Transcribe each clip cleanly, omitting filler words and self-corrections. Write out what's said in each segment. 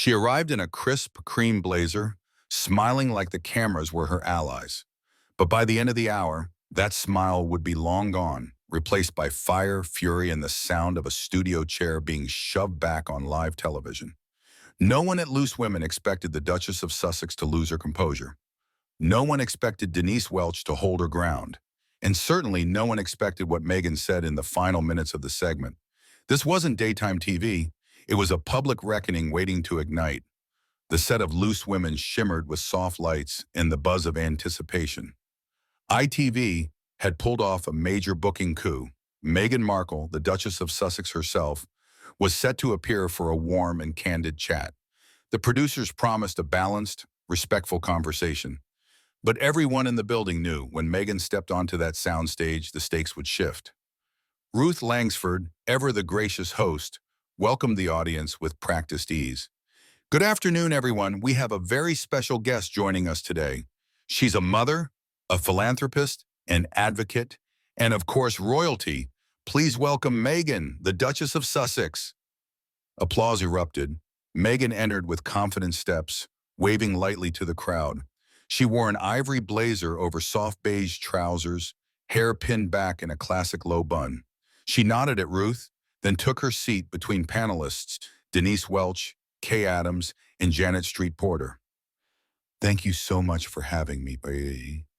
She arrived in a crisp cream blazer, smiling like the cameras were her allies. But by the end of the hour, that smile would be long gone, replaced by fire, fury, and the sound of a studio chair being shoved back on live television. No one at Loose Women expected the Duchess of Sussex to lose her composure. No one expected Denise Welch to hold her ground. And certainly no one expected what Meghan said in the final minutes of the segment. This wasn't daytime TV. It was a public reckoning waiting to ignite. The set of Loose Women shimmered with soft lights and the buzz of anticipation. ITV had pulled off a major booking coup. Meghan Markle, the Duchess of Sussex herself, was set to appear for a warm and candid chat. The producers promised a balanced, respectful conversation. But everyone in the building knew when Meghan stepped onto that soundstage, the stakes would shift. Ruth Langsford, ever the gracious host, welcomed the audience with practiced ease. Good afternoon, everyone. We have a very special guest joining us today. She's a mother, a philanthropist, an advocate, and of course, royalty. Please welcome Meghan, the Duchess of Sussex. Applause erupted. Meghan entered with confident steps, waving lightly to the crowd. She wore an ivory blazer over soft beige trousers, hair pinned back in a classic low bun. She nodded at Ruth, then took her seat between panelists Denise Welch, Kay Adams, and Janet Street Porter. "Thank you so much for having me,"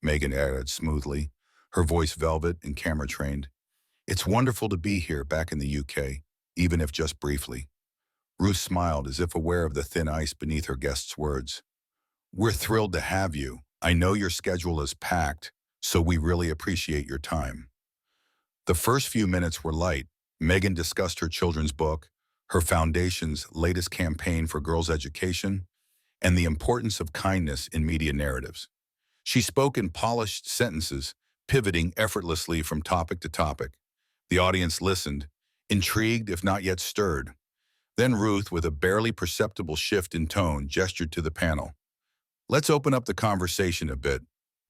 Meghan added smoothly, her voice velvet and camera-trained. "It's wonderful to be here back in the UK, even if just briefly." Ruth smiled as if aware of the thin ice beneath her guest's words. "We're thrilled to have you. I know your schedule is packed, so we really appreciate your time." The first few minutes were light. Meghan discussed her children's book, her foundation's latest campaign for girls' education, and the importance of kindness in media narratives. She spoke in polished sentences, pivoting effortlessly from topic to topic. The audience listened, intrigued if not yet stirred. Then Ruth, with a barely perceptible shift in tone, gestured to the panel. "Let's open up the conversation a bit.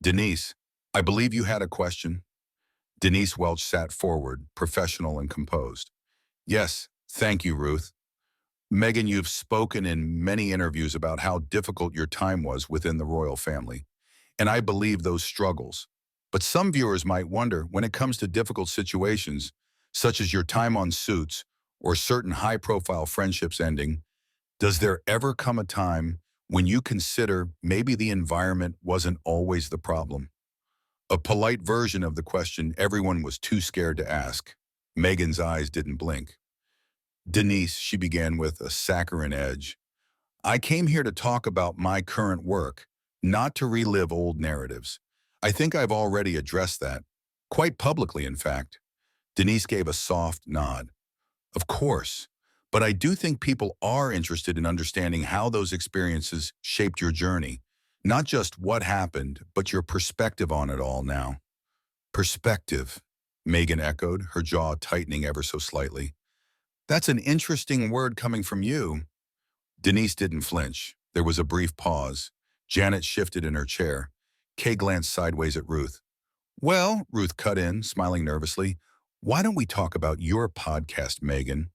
Denise, I believe you had a question?" Denise Welch sat forward, professional and composed. "Yes, thank you, Ruth. Meghan, you've spoken in many interviews about how difficult your time was within the royal family, and I believe those struggles. But some viewers might wonder, when it comes to difficult situations, such as your time on Suits or certain high-profile friendships ending, does there ever come a time when you consider maybe the environment wasn't always the problem?" A polite version of the question everyone was too scared to ask. Meghan's eyes didn't blink. "Denise," she began with a saccharine edge, "I came here to talk about my current work, not to relive old narratives. I think I've already addressed that, quite publicly, in fact." Denise gave a soft nod. "Of course, but I do think people are interested in understanding how those experiences shaped your journey. Not just what happened, but your perspective on it all now." "Perspective," Meghan echoed, her jaw tightening ever so slightly. "That's an interesting word coming from you." Denise didn't flinch. There was a brief pause. Janet shifted in her chair. Kay glanced sideways at Ruth. "Well," Ruth cut in, smiling nervously, "why don't we talk about your podcast, Meghan?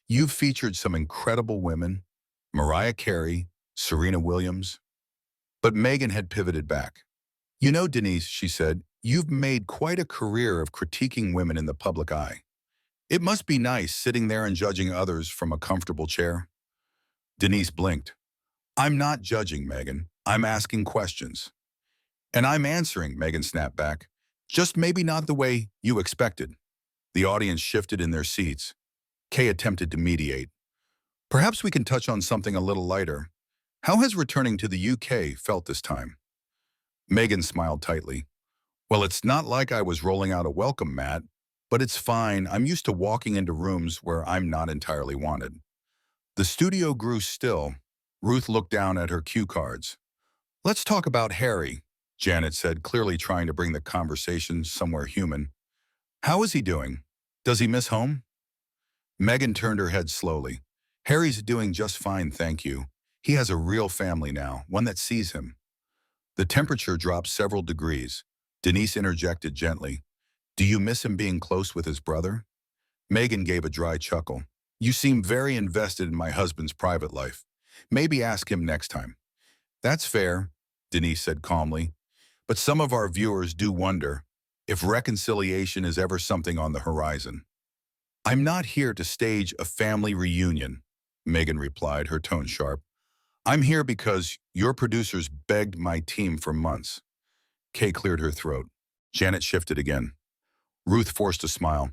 You've featured some incredible women, Mariah Carey, Serena Williams." But Meghan had pivoted back. "You know, Denise," she said, "you've made quite a career of critiquing women in the public eye. It must be nice sitting there and judging others from a comfortable chair." Denise blinked. "I'm not judging, Meghan. I'm asking questions." "And I'm answering," Meghan snapped back. "Just maybe not the way you expected." The audience shifted in their seats. Kay attempted to mediate. "Perhaps we can touch on something a little lighter. How has returning to the UK felt this time?" Meghan smiled tightly. "Well, it's not like I was rolling out a welcome mat, but it's fine. I'm used to walking into rooms where I'm not entirely wanted." The studio grew still. Ruth looked down at her cue cards. "Let's talk about Harry," Janet said, clearly trying to bring the conversation somewhere human. "How is he doing? Does he miss home?" Meghan turned her head slowly. "Harry's doing just fine, thank you. He has a real family now, one that sees him." The temperature dropped several degrees. Denise interjected gently. "Do you miss him being close with his brother?" Meghan gave a dry chuckle. "You seem very invested in my husband's private life. Maybe ask him next time. That's fair, Denise said calmly. But some of our viewers do wonder if reconciliation is ever something on the horizon. I'm not here to stage a family reunion, Meghan replied, her tone sharp. I'm here because your producers begged my team for months. Kay cleared her throat. Janet shifted again. Ruth forced a smile.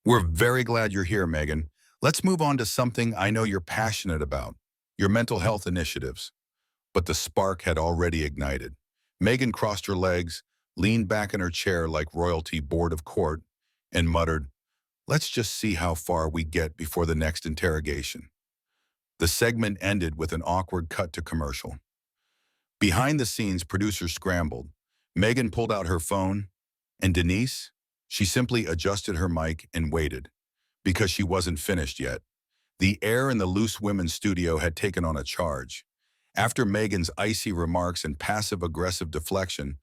We're very glad you're here, Meghan. Let's move on to something I know you're passionate about, your mental health initiatives. But the spark had already ignited. Meghan crossed her legs, leaned back in her chair like royalty bored of court, and muttered, let's just see how far we get before the next interrogation. The segment ended with an awkward cut to commercial. Behind the scenes, producers scrambled. Meghan pulled out her phone, and Denise, she simply adjusted her mic and waited, because she wasn't finished yet. The air in the Loose Women's studio had taken on a charge. After Meghan's icy remarks and passive-aggressive deflection,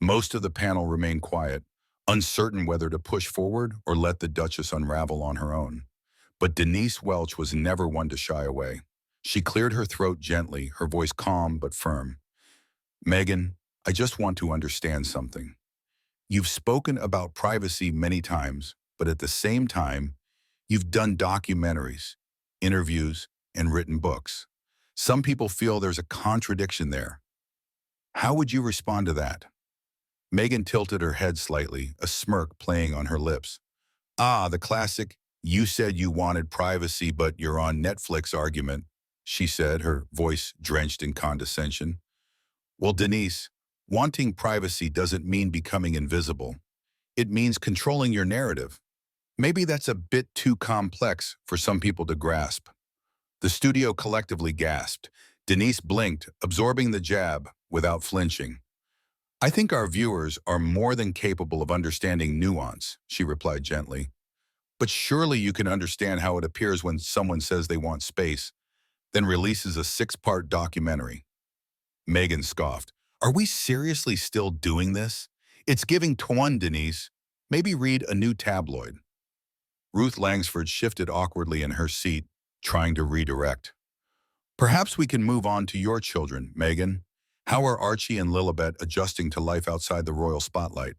most of the panel remained quiet, uncertain whether to push forward or let the Duchess unravel on her own. But Denise Welch was never one to shy away. She cleared her throat gently, her voice calm but firm. Meghan, I just want to understand something. You've spoken about privacy many times, but at the same time, you've done documentaries, interviews, and written books. Some people feel there's a contradiction there. How would you respond to that? Meghan tilted her head slightly, a smirk playing on her lips. Ah, the classic, you said you wanted privacy but you're on Netflix argument, she said, her voice drenched in condescension. Well, Denise, wanting privacy doesn't mean becoming invisible. It means controlling your narrative. Maybe that's a bit too complex for some people to grasp. The studio collectively gasped. Denise blinked, absorbing the jab without flinching. I think our viewers are more than capable of understanding nuance, she replied gently. But surely you can understand how it appears when someone says they want space, then releases a 6-part documentary. Meghan scoffed. Are we seriously still doing this? It's giving Tuan, Denise. Maybe read a new tabloid. Ruth Langsford shifted awkwardly in her seat, trying to redirect. Perhaps we can move on to your children, Meghan. How are Archie and Lilibet adjusting to life outside the royal spotlight?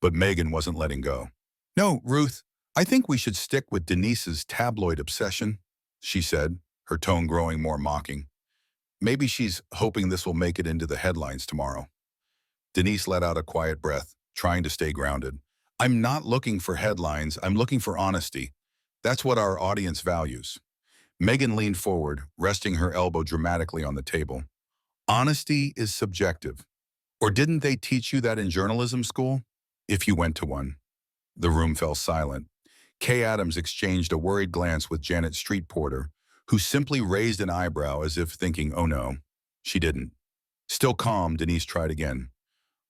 But Meghan wasn't letting go. No, Ruth, I think we should stick with Denise's tabloid obsession, she said, her tone growing more mocking. Maybe she's hoping this will make it into the headlines tomorrow. Denise let out a quiet breath, trying to stay grounded. I'm not looking for headlines, I'm looking for honesty. That's what our audience values. Meghan leaned forward, resting her elbow dramatically on the table. Honesty is subjective. Or didn't they teach you that in journalism school? If you went to one. The room fell silent. Kay Adams exchanged a worried glance with Janet Street Porter, who simply raised an eyebrow as if thinking, oh no. She didn't. Still calm, Denise tried again.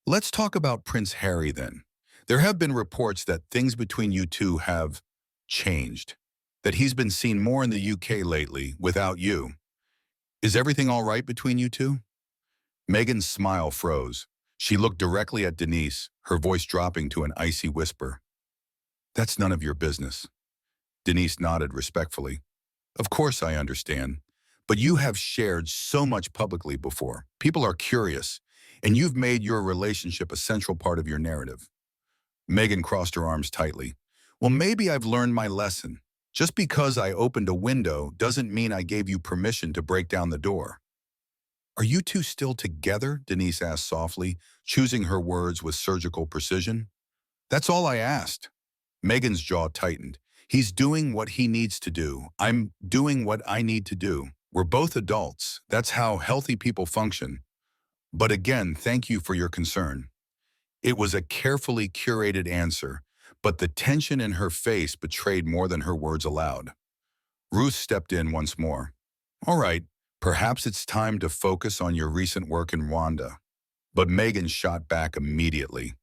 Let's talk about Prince Harry then. There have been reports that things between you two have changed, that he's been seen more in the UK lately without you. Is everything all right between you two? Meghan's smile froze. She looked directly at Denise, her voice dropping to an icy whisper. That's none of your business. Denise nodded respectfully. Of course I understand, but you have shared so much publicly before. People are curious, and you've made your relationship a central part of your narrative. Meghan crossed her arms tightly. Well, maybe I've learned my lesson. Just because I opened a window doesn't mean I gave you permission to break down the door. Are you two still together? Denise asked softly, choosing her words with surgical precision. That's all I asked. Meghan's jaw tightened. He's doing what he needs to do. I'm doing what I need to do. We're both adults. That's how healthy people function. But again, thank you for your concern. It was a carefully curated answer, but the tension in her face betrayed more than her words allowed. Ruth stepped in once more. All right, perhaps it's time to focus on your recent work in Rwanda. But Meghan shot back immediately.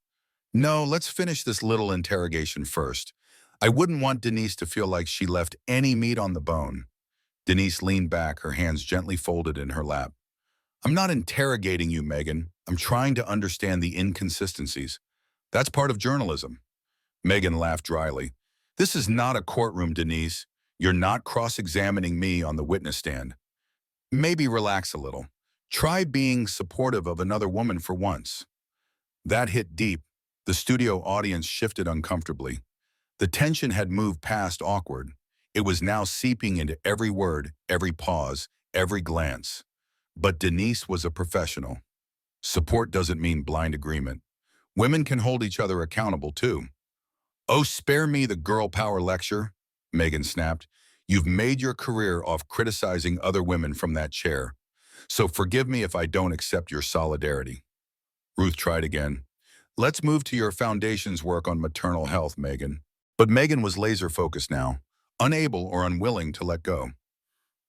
No, let's finish this little interrogation first. I wouldn't want Denise to feel like she left any meat on the bone. Denise leaned back, her hands gently folded in her lap. I'm not interrogating you, Meghan. I'm trying to understand the inconsistencies. That's part of journalism. Meghan laughed dryly. This is not a courtroom, Denise. You're not cross-examining me on the witness stand. Maybe relax a little. Try being supportive of another woman for once. That hit deep. The studio audience shifted uncomfortably. The tension had moved past awkward. It was now seeping into every word, every pause, every glance. But Denise was a professional. Support doesn't mean blind agreement. Women can hold each other accountable too. Oh, spare me the girl power lecture, Meghan snapped. You've made your career off criticizing other women from that chair. So forgive me if I don't accept your solidarity. Ruth tried again. Let's move to your foundation's work on maternal health, Meghan. But Meghan was laser-focused now, unable or unwilling to let go.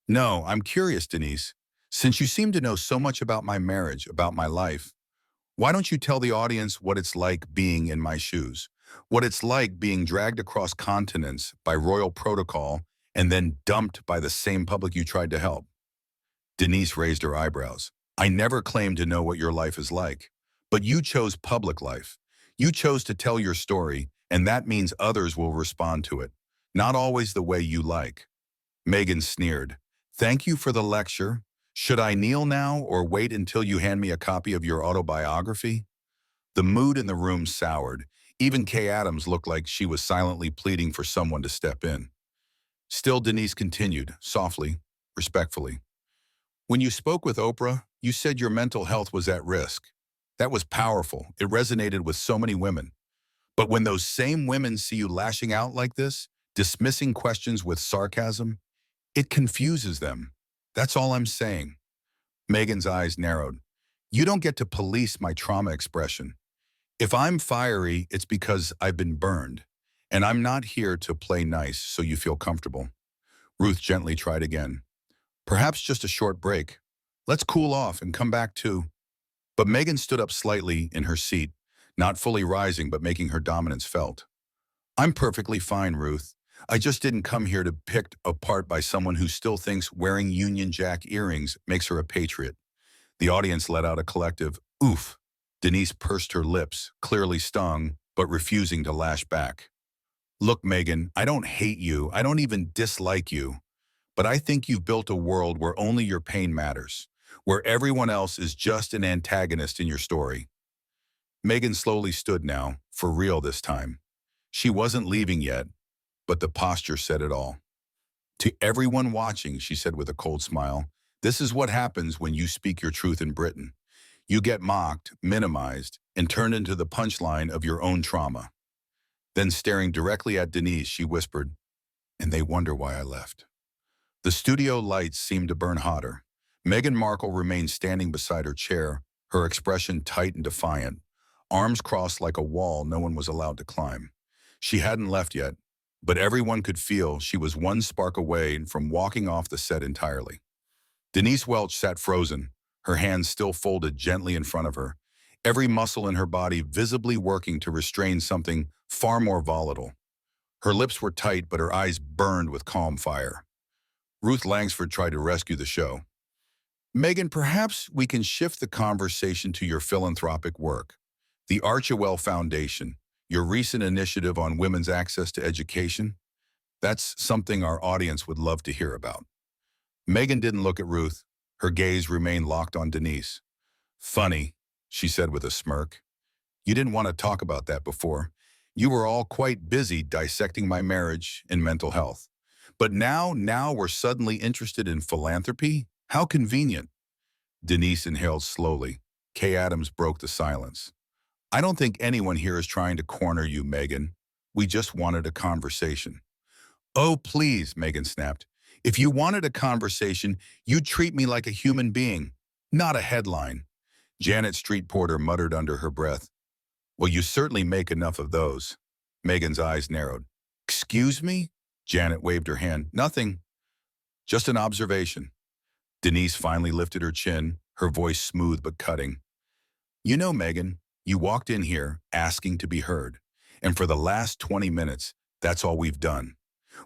No, I'm curious, Denise. Since you seem to know so much about my marriage, about my life, why don't you tell the audience what it's like being in my shoes? What it's like being dragged across continents by royal protocol and then dumped by the same public you tried to help? Denise raised her eyebrows. I never claimed to know what your life is like. But you chose public life. You chose to tell your story, and that means others will respond to it. Not always the way you like. Meghan sneered. Thank you for the lecture. Should I kneel now or wait until you hand me a copy of your autobiography? The mood in the room soured. Even Kay Adams looked like she was silently pleading for someone to step in. Still, Denise continued, softly, respectfully. When you spoke with Oprah, you said your mental health was at risk. That was powerful. It resonated with so many women. But when those same women see you lashing out like this, dismissing questions with sarcasm, it confuses them. That's all I'm saying. Meghan's eyes narrowed. You don't get to police my trauma expression. If I'm fiery, it's because I've been burned. And I'm not here to play nice so you feel comfortable. Ruth gently tried again. Perhaps just a short break. Let's cool off and come back to... But Meghan stood up slightly in her seat, not fully rising but making her dominance felt. I'm perfectly fine, Ruth. I just didn't come here to be picked apart by someone who still thinks wearing Union Jack earrings makes her a patriot. The audience let out a collective, oof. Denise pursed her lips, clearly stung, but refusing to lash back. Look, Meghan, I don't hate you. I don't even dislike you. But I think you've built a world where only your pain matters, where everyone else is just an antagonist in your story. Meghan slowly stood now, for real this time. She wasn't leaving yet, but the posture said it all. To everyone watching, she said with a cold smile, this is what happens when you speak your truth in Britain. You get mocked, minimized, and turned into the punchline of your own trauma. Then staring directly at Denise, she whispered, and they wonder why I left. The studio lights seemed to burn hotter. Meghan Markle remained standing beside her chair, her expression tight and defiant, arms crossed like a wall no one was allowed to climb. She hadn't left yet, but everyone could feel she was one spark away from walking off the set entirely. Denise Welch sat frozen, her hands still folded gently in front of her, every muscle in her body visibly working to restrain something far more volatile. Her lips were tight, but her eyes burned with calm fire. Ruth Langsford tried to rescue the show. Meghan, perhaps we can shift the conversation to your philanthropic work. The Archewell Foundation, your recent initiative on women's access to education. That's something our audience would love to hear about. Meghan didn't look at Ruth. Her gaze remained locked on Denise. Funny, she said with a smirk. You didn't want to talk about that before. You were all quite busy dissecting my marriage and mental health. But now we're suddenly interested in philanthropy? How convenient. Denise inhaled slowly. Kay Adams broke the silence. I don't think anyone here is trying to corner you, Meghan. We just wanted a conversation. Oh, please, Meghan snapped. If you wanted a conversation, you'd treat me like a human being, not a headline. Janet Street Porter muttered under her breath. Well, you certainly make enough of those. Meghan's eyes narrowed. Excuse me? Janet waved her hand. Nothing. Just an observation. Denise finally lifted her chin, her voice smooth but cutting. You know, Meghan, you walked in here asking to be heard. And for the last 20 minutes, that's all we've done.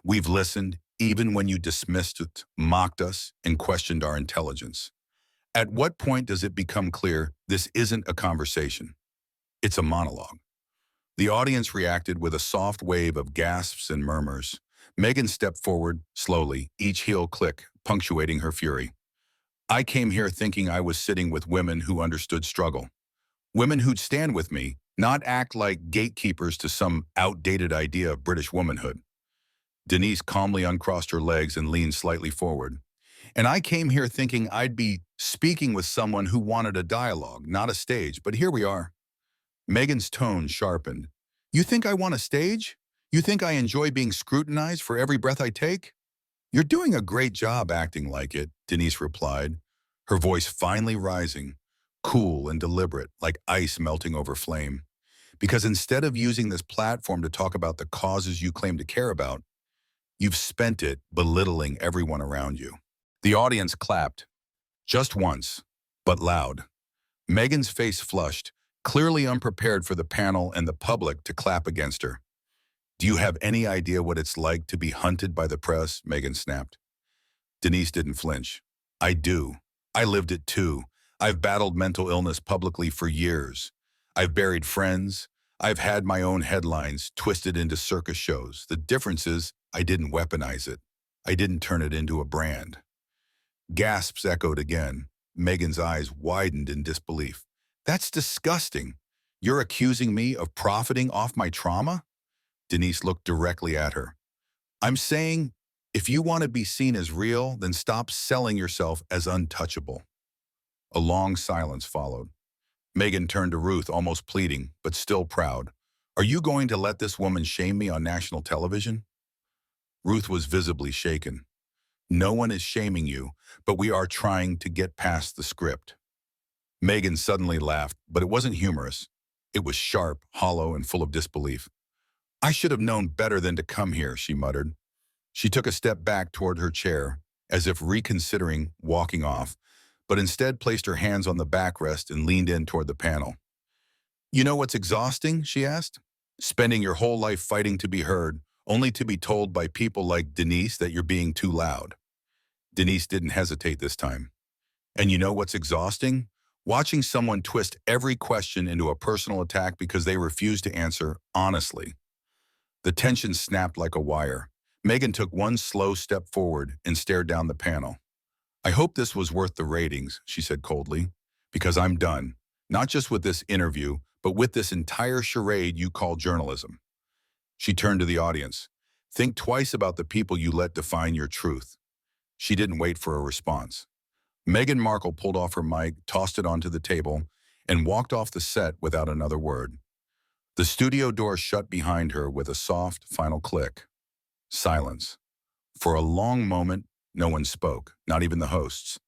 We've listened, even when you dismissed it, mocked us, and questioned our intelligence. At what point does it become clear this isn't a conversation? It's a monologue. The audience reacted with a soft wave of gasps and murmurs. Meghan stepped forward, slowly, each heel click, punctuating her fury. I came here thinking I was sitting with women who understood struggle. Women who'd stand with me, not act like gatekeepers to some outdated idea of British womanhood. Denise calmly uncrossed her legs and leaned slightly forward. And I came here thinking I'd be speaking with someone who wanted a dialogue, not a stage, but here we are. Meghan's tone sharpened. You think I want a stage? You think I enjoy being scrutinized for every breath I take? You're doing a great job acting like it, Denise replied, her voice finally rising, cool and deliberate, like ice melting over flame. Because instead of using this platform to talk about the causes you claim to care about, you've spent it belittling everyone around you. The audience clapped, just once, but loud. Meghan's face flushed, clearly unprepared for the panel and the public to clap against her. Do you have any idea what it's like to be hunted by the press? Meghan snapped. Denise didn't flinch. I do. I lived it too. I've battled mental illness publicly for years. I've buried friends. I've had my own headlines twisted into circus shows. The difference is I didn't weaponize it. I didn't turn it into a brand. Gasps echoed again. Meghan's eyes widened in disbelief. That's disgusting. You're accusing me of profiting off my trauma? Denise looked directly at her. I'm saying, if you want to be seen as real, then stop selling yourself as untouchable. A long silence followed. Meghan turned to Ruth, almost pleading, but still proud. Are you going to let this woman shame me on national television? Ruth was visibly shaken. No one is shaming you, but we are trying to get past the script. Meghan suddenly laughed, but it wasn't humorous. It was sharp, hollow, and full of disbelief. I should have known better than to come here, she muttered. She took a step back toward her chair, as if reconsidering walking off, but instead placed her hands on the backrest and leaned in toward the panel. You know what's exhausting? She asked. Spending your whole life fighting to be heard, only to be told by people like Denise that you're being too loud. Denise didn't hesitate this time. And you know what's exhausting? Watching someone twist every question into a personal attack because they refuse to answer honestly. The tension snapped like a wire. Meghan took one slow step forward and stared down the panel. I hope this was worth the ratings, she said coldly, because I'm done, not just with this interview, but with this entire charade you call journalism. She turned to the audience. Think twice about the people you let define your truth. She didn't wait for a response. Meghan Markle pulled off her mic, tossed it onto the table, and walked off the set without another word. The studio door shut behind her with a soft, final click. Silence. For a long moment, no one spoke, not even the hosts.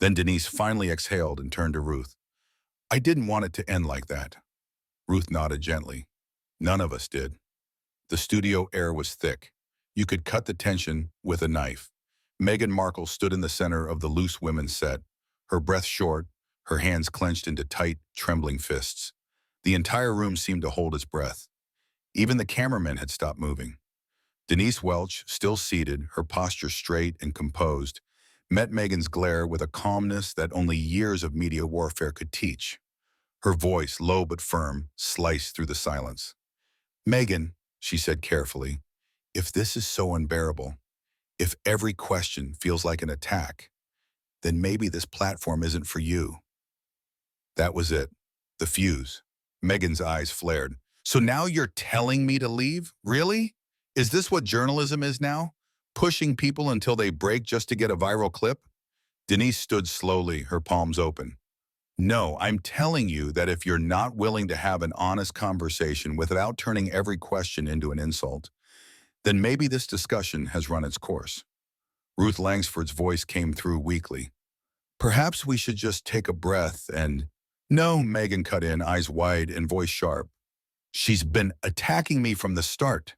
Then Denise finally exhaled and turned to Ruth. I didn't want it to end like that. Ruth nodded gently. None of us did. The studio air was thick. You could cut the tension with a knife. Meghan Markle stood in the center of the loose women's set, her breath short, her hands clenched into tight, trembling fists. The entire room seemed to hold its breath. Even the cameramen had stopped moving. Denise Welch, still seated, her posture straight and composed, met Meghan's glare with a calmness that only years of media warfare could teach. Her voice, low but firm, sliced through the silence. Meghan, she said carefully, if this is so unbearable, if every question feels like an attack, then maybe this platform isn't for you. That was it. The fuse. Meghan's eyes flared. So now you're telling me to leave? Really? Is this what journalism is now? Pushing people until they break just to get a viral clip? Denise stood slowly, her palms open. No, I'm telling you that if you're not willing to have an honest conversation without turning every question into an insult, then maybe this discussion has run its course. Ruth Langsford's voice came through weakly. Perhaps we should just take a breath and... No, Meghan cut in, eyes wide and voice sharp. She's been attacking me from the start,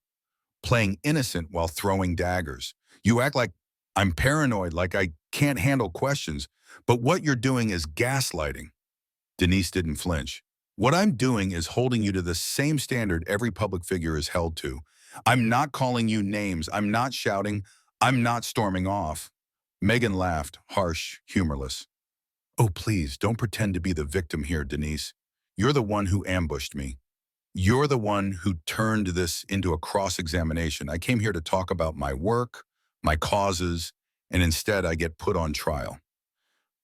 playing innocent while throwing daggers. You act like I'm paranoid, like I can't handle questions, but what you're doing is gaslighting. Denise didn't flinch. What I'm doing is holding you to the same standard every public figure is held to. I'm not calling you names. I'm not shouting. I'm not storming off. Meghan laughed, harsh, humorless. Oh, please, don't pretend to be the victim here, Denise. You're the one who ambushed me. You're the one who turned this into a cross-examination. I came here to talk about my work, my causes, and instead I get put on trial.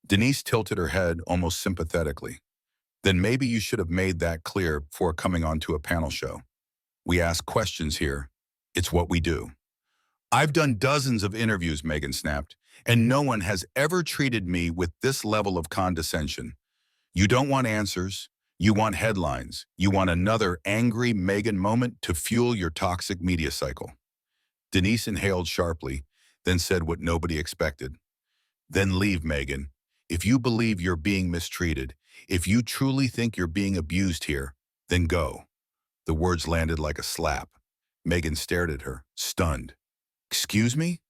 Denise tilted her head almost sympathetically. Then maybe you should have made that clear before coming onto a panel show. We ask questions here. It's what we do. I've done dozens of interviews, Meghan snapped, and no one has ever treated me with this level of condescension. You don't want answers. You want headlines. You want another angry Meghan moment to fuel your toxic media cycle. Denise inhaled sharply, then said what nobody expected. Then leave, Meghan. If you believe you're being mistreated, if you truly think you're being abused here, then go. The words landed like a slap. Meghan stared at her, stunned. Excuse me?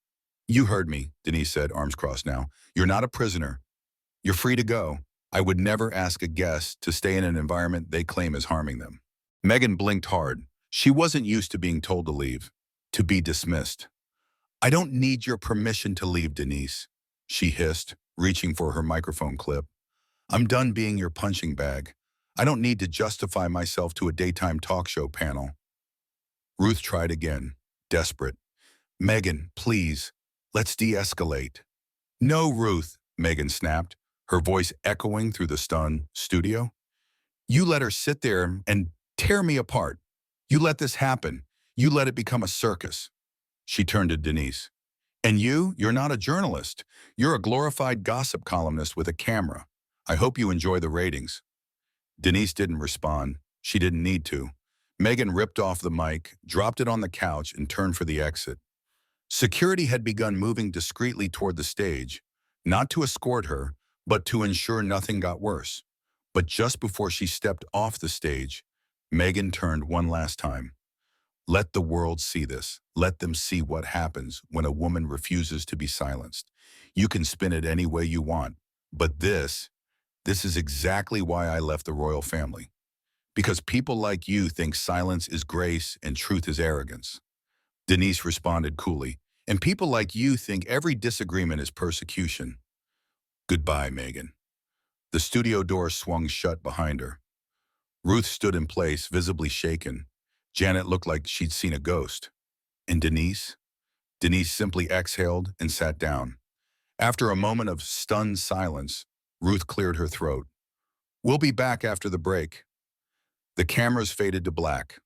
You heard me, Denise said, arms crossed now. You're not a prisoner. You're free to go. I would never ask a guest to stay in an environment they claim is harming them. Meghan blinked hard. She wasn't used to being told to leave, to be dismissed. I don't need your permission to leave, Denise, she hissed, reaching for her microphone clip. I'm done being your punching bag. I don't need to justify myself to a daytime talk show panel. Ruth tried again, desperate. Meghan, please, let's de-escalate. No, Ruth, Meghan snapped, her voice echoing through the stunned studio. You let her sit there and tear me apart. You let this happen. You let it become a circus. She turned to Denise. And you're not a journalist. You're a glorified gossip columnist with a camera. I hope you enjoy the ratings. Denise didn't respond. She didn't need to. Meghan ripped off the mic, dropped it on the couch, and turned for the exit. Security had begun moving discreetly toward the stage, not to escort her, but to ensure nothing got worse. But just before she stepped off the stage, Meghan turned one last time. Let the world see this. Let them see what happens when a woman refuses to be silenced. You can spin it any way you want, but this is exactly why I left the royal family. Because people like you think silence is grace and truth is arrogance. Denise responded coolly, and people like you think every disagreement is persecution. Goodbye, Meghan. The studio door swung shut behind her. Ruth stood in place, visibly shaken. Janet looked like she'd seen a ghost. And Denise? Denise simply exhaled and sat down. After a moment of stunned silence, Ruth cleared her throat. We'll be back after the break. The cameras faded to black.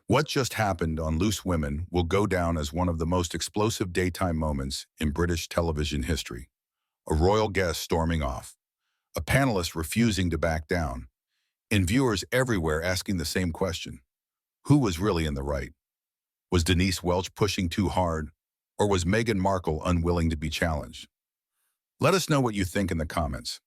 What just happened on Loose Women will go down as one of the most explosive daytime moments in British television history. A royal guest storming off. A panelist refusing to back down. And viewers everywhere asking the same question. Who was really in the right? Was Denise Welch pushing too hard? Or was Meghan Markle unwilling to be challenged? Let us know what you think in the comments.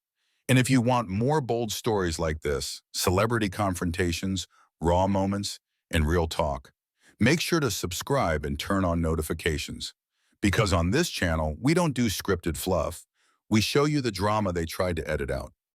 And if you want more bold stories like this, celebrity confrontations, raw moments, and real talk, make sure to subscribe and turn on notifications. Because on this channel, we don't do scripted fluff. We show you the drama they tried to edit out.